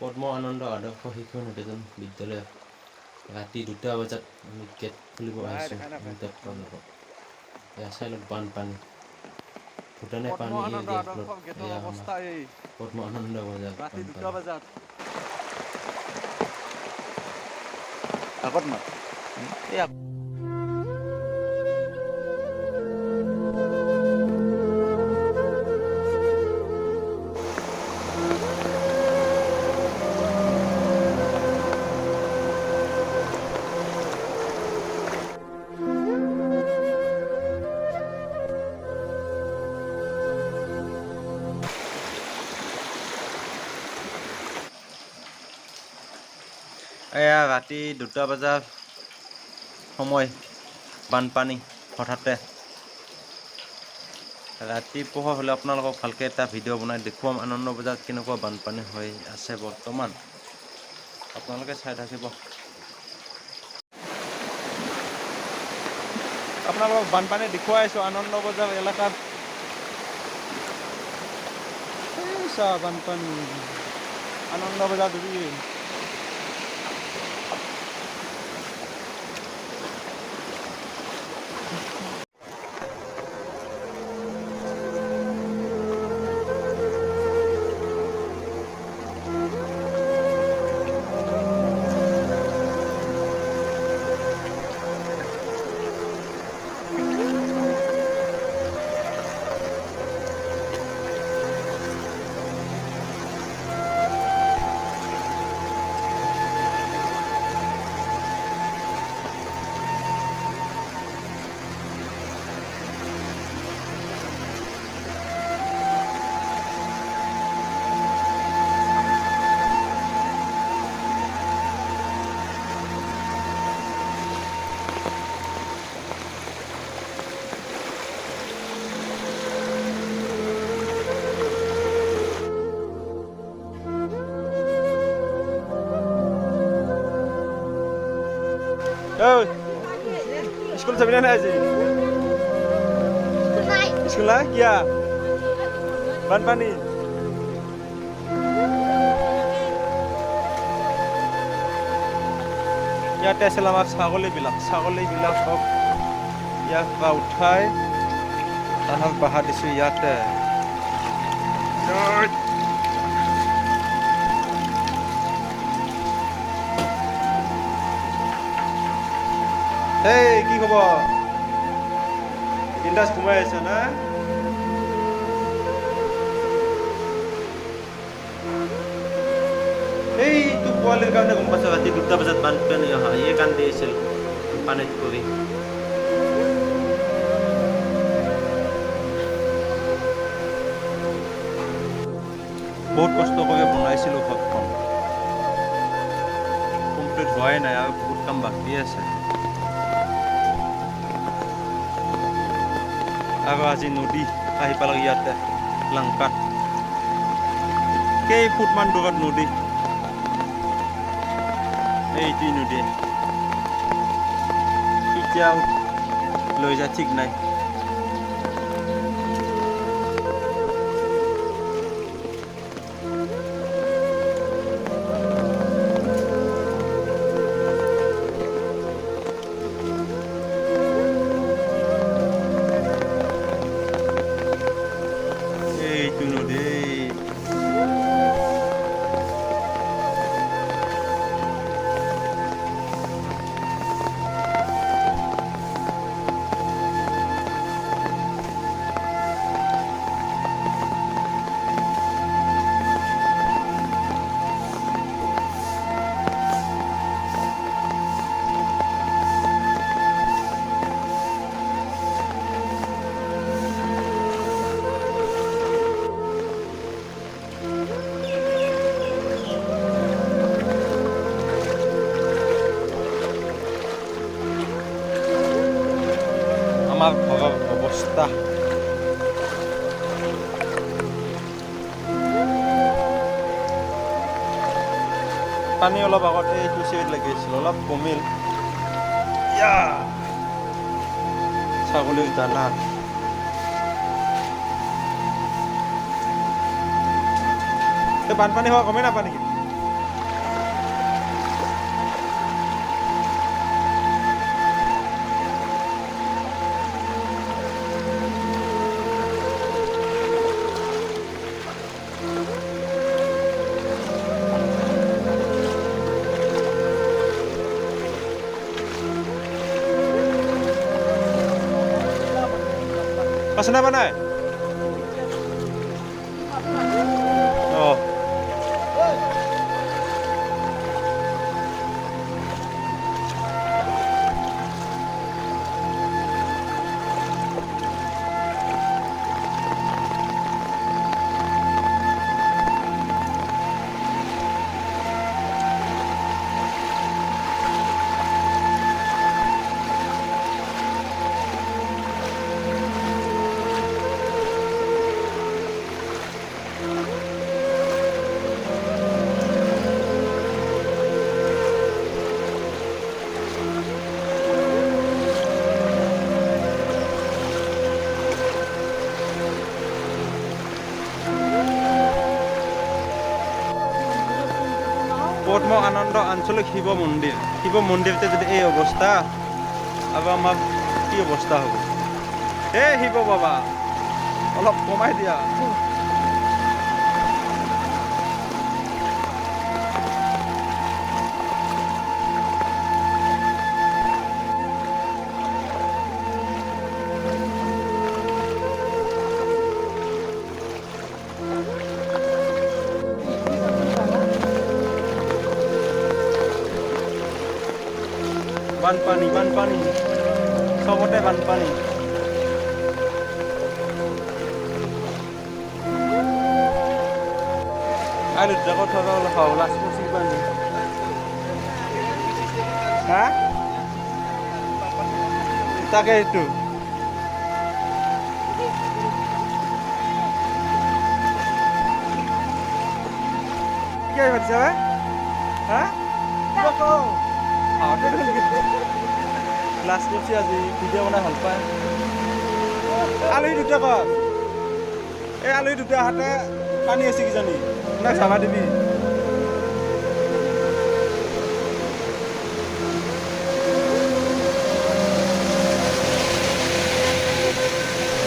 পদ্ম আনন্দ আদৰ্শ শিশু নিকেতন বিদ্যালয় ৰাতি 2টা বজাত আমি গেট খুলিব আহিছোঁ তেওঁলোকক এয়া চাই লওক বানপানী ভূটানে পদ্ম পানী এৰি আনন্দ দিয়াৰ আদৰ্শ ফলত গেটৰ এয়া আমাৰ অৱস্থা এই পদ্ম আনন্দ বজাৰ ৰাতি 2টা বানপানী বজাত আগত মাত এই এয়া ৰাতি 2টা বজাৰ সময় বানপানী হঠাতে ৰাতি পোহৰ হ'লে আপোনালোকক ভালকৈ এটা ভিডিঅ' বনাই দেখুৱাম আনন্দ বজাৰত কেনেকুৱা বানপানী হৈ আছে বৰ্তমান আপোনালোকে চাই থাকিব আপোনালোকক বানপানী দেখুৱাই আছোঁ আনন্দ বজাৰ এলেকাত বানপানী আনন্দ বজাৰ ধৰি स्कूल से भी नहीं आज स्कूल है क्या बानपानी ইয়াতে আছিল আমাৰ ছাগলীবিলাক হওক ইয়াক পৰা উঠাই তাহাঁত বাহা দিছোঁ ইয়াতে এই কি খবৰ বিন্দাছ ঘুমাই আছে না এইটো পোৱালিৰ কাৰণে গম পাইছোঁ ৰাতি 2টা বজাত বানপানী অহা এই কান্দি আছিল পানীত পৰি বহুত কষ্ট কৰি বনাইছিলোঁ ঘৰখন কমপ্লিট হোৱাই নাই আৰু বহুত কাম বাকী আছে আৰু আজি নদী আহি পালাক ইয়াতে লংকাত কেইফুটমান দূৰত নদী এইটোৱেই নদী কেতিয়াও লৈ যায় ঠিক নাই এইটো নদী আমাৰ ঘৰেৰ অবস্থা পানী অলপ আগত এইটো চিৰিত লাগি আছিল অলপ কমিল ছাগলীৰ দানা বানপানী হোৱা গমেই নাপা নেকি আছে নে নাই অঁ পদ্ম আনন্দ আঞ্চলিক শিৱ মন্দিৰতে যদি এই অৱস্থা আৰু আমাৰ কি অৱস্থা হ'ব এই শিৱ বাবা অলপ কমাই দিয়া বানপানী চবতে বানপানী আলু জাগত থকা অলপ খাওঁ লাজ পচি পানী হা তাকে এইটো কি ভাবিছা হা ক্লাছ কৰিছে আজি ভিডিঅ' বনাই ভাল পায় আলহী দুটা কত এই আলহী দুটা হাতে পানী আছে কিজানি নাই চাবা দিবি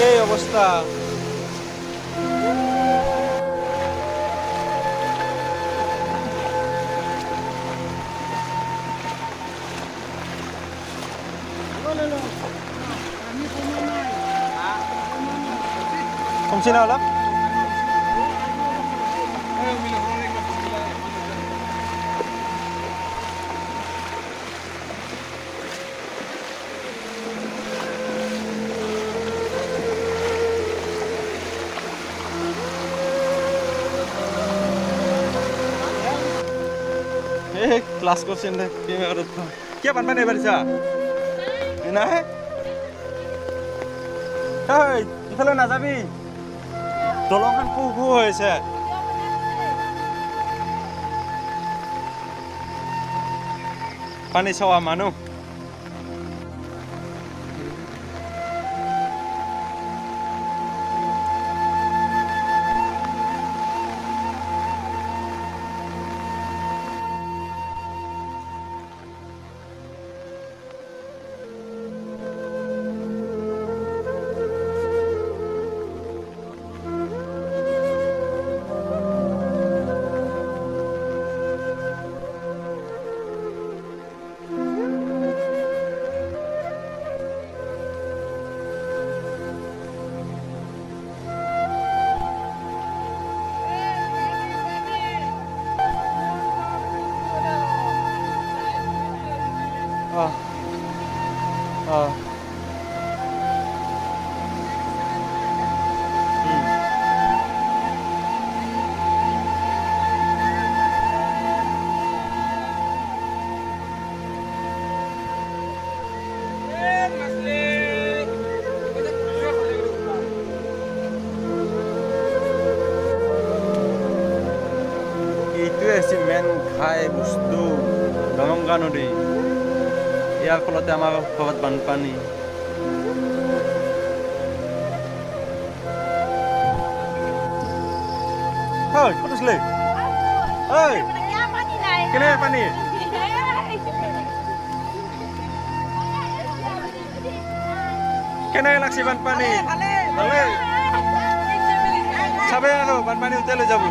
এই অৱস্থা Kung sino lang? ক্লাছ করছেন না কে বানপানি নাই বাড়িছা না এই ইফালে নাযাবি দলংখন কু হৈছে পানী চোৱা মানুহ মেন ঘাই বস্তু দৰংগা নদী ইয়াৰ ফলতে আমাৰ ঘৰত বানপানী হয় ক'ত আছিলে হয় কেনে পানী কেনে লাগছে বানপানী ভালে চাবে আৰু বানপানী উঠাই লৈ যাব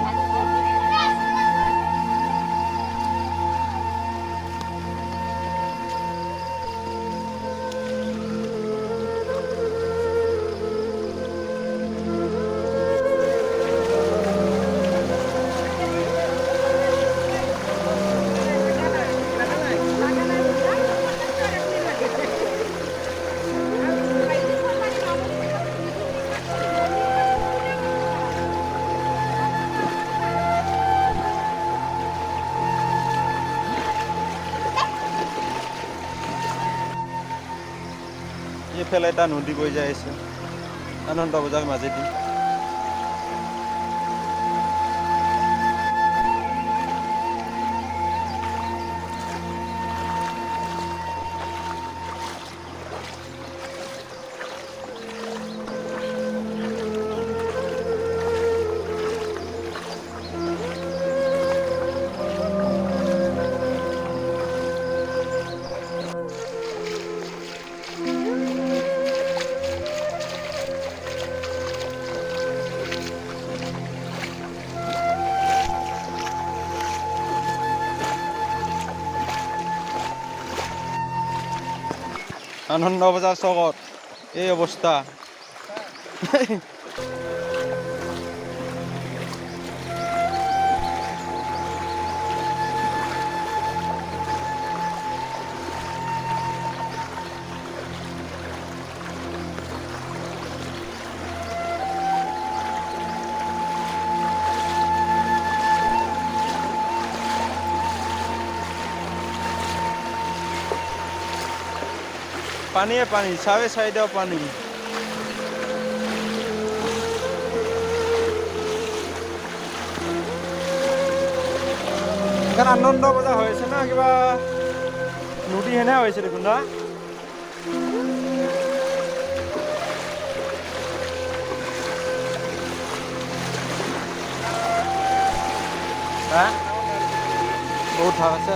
ইফালে এটা নদী বৈ যাই আছে আনন্দ বজাৰ মাজেদি। আনন্দ বজাৰ চকত এই অৱস্থা। পানীয়ে পানী, চাৰে চাইডেও পানী। এখানে আনন্দ বজাৰ হৈ আছে না, কিবা নদী হেনে হৈছে দেখোন না। বহুত ভাল আছে।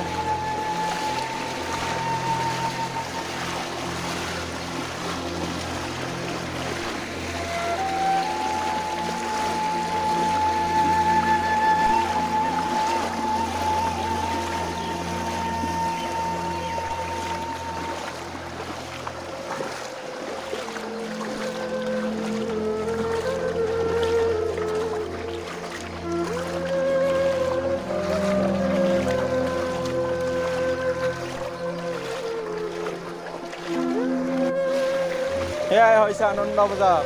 এয়াই হৈছে আনন্দ বজাৰ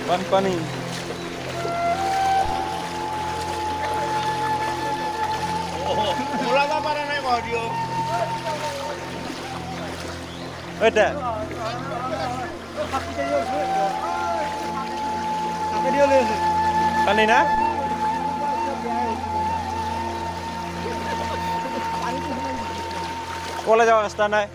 বানপানী। পানী না কলে যাওয়াৰ ৰাস্তা নাই।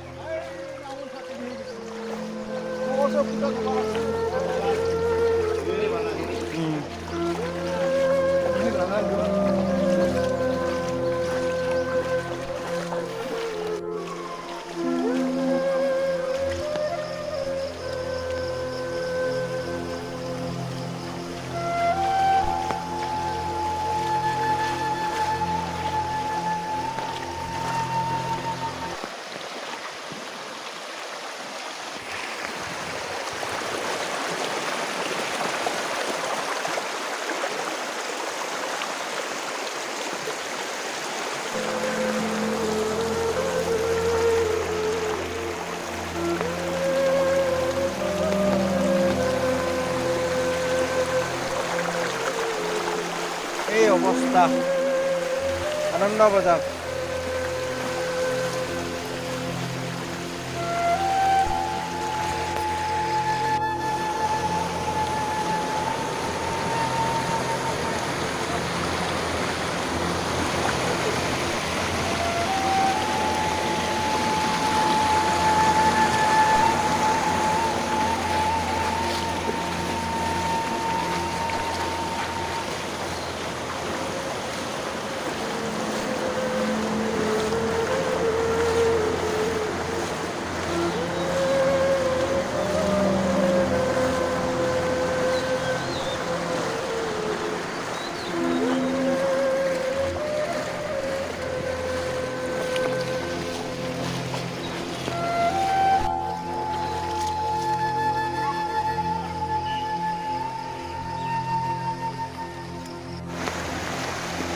এই অবস্থা আনন্দ বাজাৰ।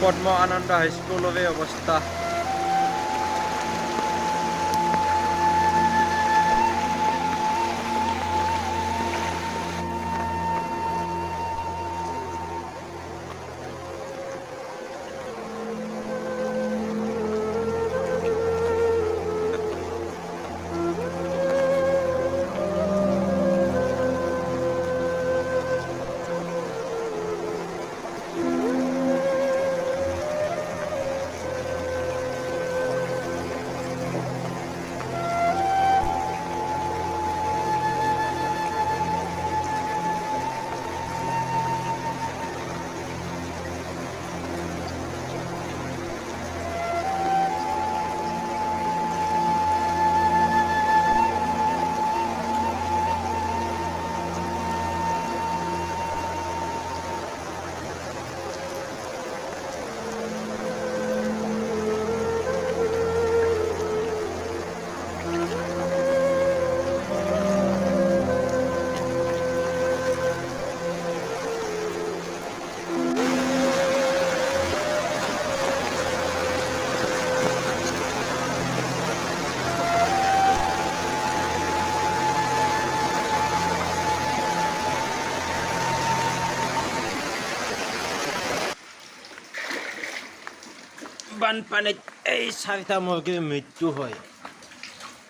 পদ্ম আনন্দ হাইস্কুলৰ এই অৱস্থা। বানপানীত এই 4টা মুৰ্গীৰ মৃত্যু হয়